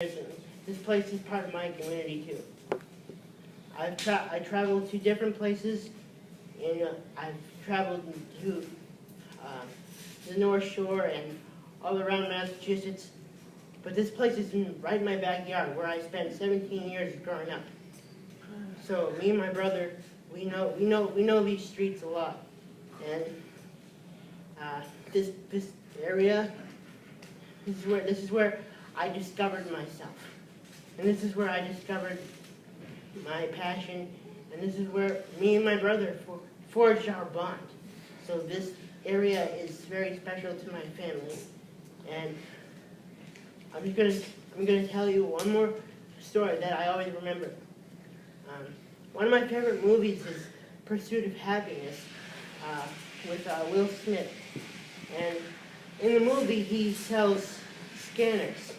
This place is part of my community too. I traveled to different places, and I've traveled to the North Shore and all around Massachusetts. But this place is right in my backyard, where I spent 17 years growing up. So me and my brother, we know these streets a lot, and this area, this is where I discovered myself. And this is where I discovered my passion, and this is where me and my brother forged our bond. So this area is very special to my family. And I'm gonna tell you one more story that I always remember. One of my favorite movies is Pursuit of Happiness with Will Smith. And in the movie, he sells scanners.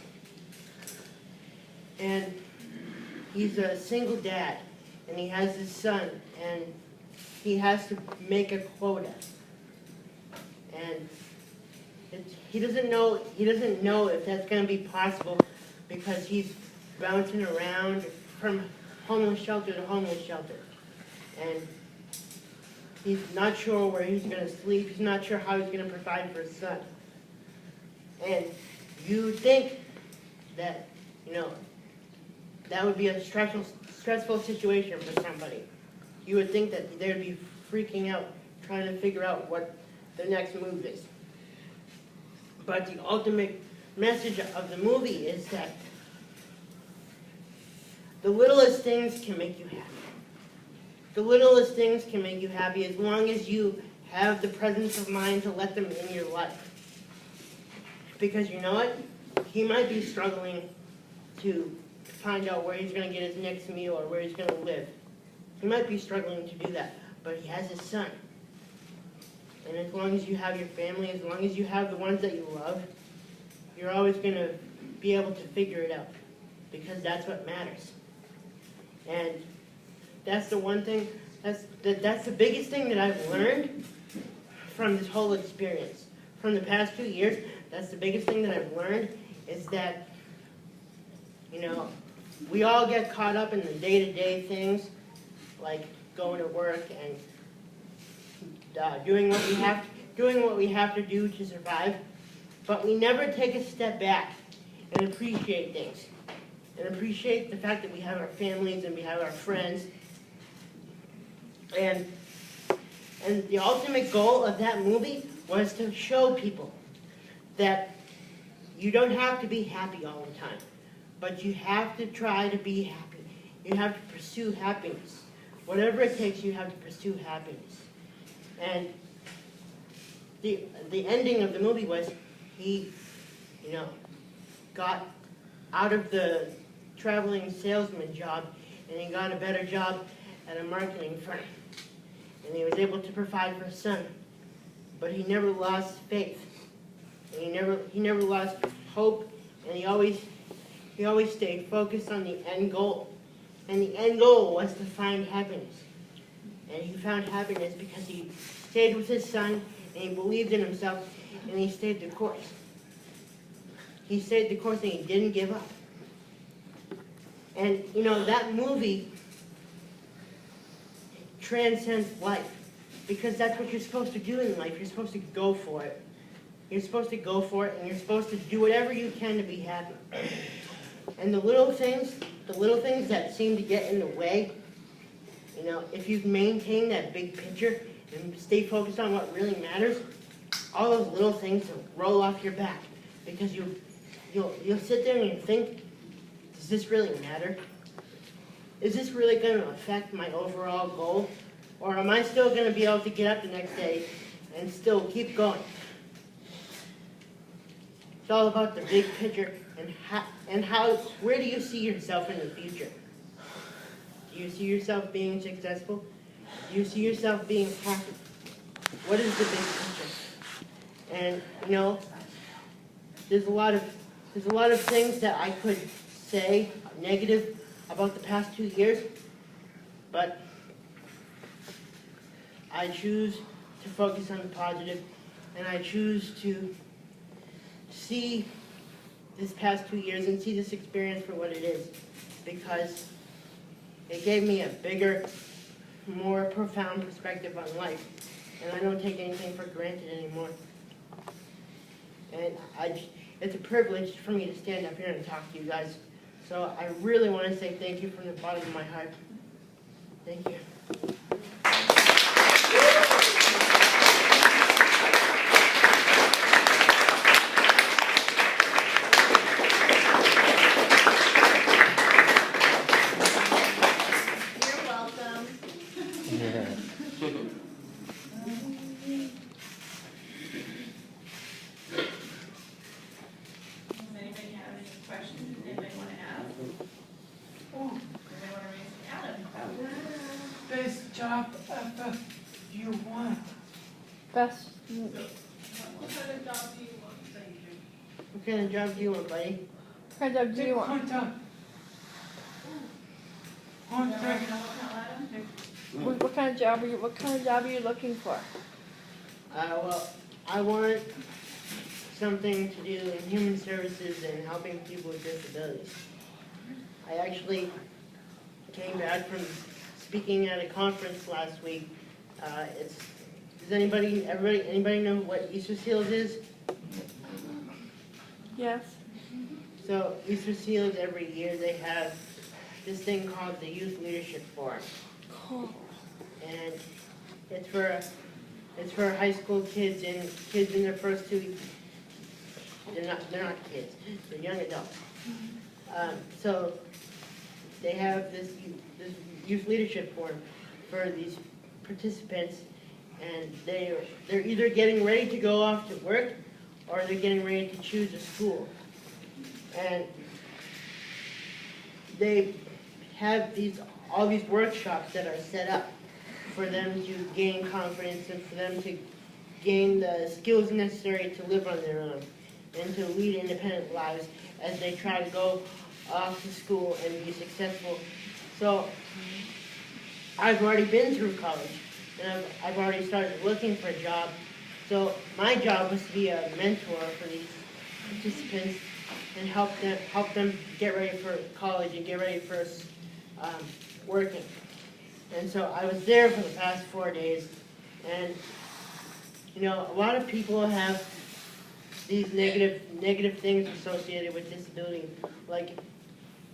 And he's a single dad, and he has his son, and he has to make a quota. And he doesn't know if that's going to be possible, because he's bouncing around from homeless shelter to homeless shelter. And he's not sure where he's going to sleep. He's not sure how he's going to provide for his son. And you think that, that would be a stressful situation for somebody. You would think that they would be freaking out, trying to figure out what the next move is. But the ultimate message of the movie is that the littlest things can make you happy. The littlest things can make you happy as long as you have the presence of mind to let them in your life. Because you know what? He might be struggling to find out where he's going to get his next meal or where he's going to live. He might be struggling to do that, but he has his son. And as long as you have your family, as long as you have the ones that you love, you're always going to be able to figure it out, because that's what matters. And that's the one thing, that's the biggest thing that I've learned from this whole experience. From the past 2 years, that's the biggest thing that I've learned, is that, we all get caught up in the day-to-day things, like going to work and doing what we have to do to survive, but we never take a step back and appreciate things, and appreciate the fact that we have our families and we have our friends. And the ultimate goal of that movie was to show people that you don't have to be happy all the time, but you have to try to be happy. You have to pursue happiness. Whatever it takes, you have to pursue happiness. And the ending of the movie was he, got out of the traveling salesman job, and he got a better job at a marketing firm. And he was able to provide for his son. But he never lost faith. And he never lost hope, and he always stayed focused on the end goal. And the end goal was to find happiness. And he found happiness because he stayed with his son, and he believed in himself, and he stayed the course. He stayed the course, and he didn't give up. And, that movie transcends life, because that's what you're supposed to do in life. You're supposed to go for it. You're supposed to go for it, and you're supposed to do whatever you can to be happy. And the little things that seem to get in the way, if you maintain that big picture and stay focused on what really matters, all those little things will roll off your back, because you'll sit there and you think, does this really matter? Is this really going to affect my overall goal? Or am I still going to be able to get up the next day and still keep going? It's all about the big picture and where do you see yourself in the future? Do you see yourself being successful? Do you see yourself being happy? What is the big picture? And there's a lot of things that I could say negative about the past 2 years, but I choose to focus on the positive, and I choose to see this past 2 years and see this experience for what it is, because it gave me a bigger, more profound perspective on life, and I don't take anything for granted anymore. And it's a privilege for me to stand up here and talk to you guys. So I really want to say thank you from the bottom of my heart. Thank you. You're welcome. Does anybody have any questions anybody want to ask? Anybody want to raise their hand? Best job ever you want. Best. What kind of job do you want? Thank you. What kind of job do you want, buddy? What kind of job do you want? Hunter. Hunter. What kind of job are you? What kind of job are you looking for? Well, I want something to do in human services and helping people with disabilities. I actually came back from speaking at a conference last week. Does anybody know what Easter Seals is? Yes. So Easter Seals, every year they have this thing called the Youth Leadership Forum. Cool. And it's for high school kids and kids in their first 2 weeks. They're not kids, they're young adults. So they have this youth leadership forum for these participants, and they're either getting ready to go off to work or they're getting ready to choose a school. And they have all these workshops that are set up for them to gain confidence and for them to gain the skills necessary to live on their own and to lead independent lives as they try to go off to school and be successful. So I've already been through college and I've already started looking for a job. So my job was to be a mentor for these participants and help them get ready for college and get ready for working. And so I was there for the past 4 days, and you know, a lot of people have these negative things associated with disability. Like,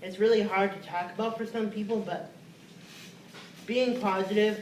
it's really hard to talk about for some people, but being positive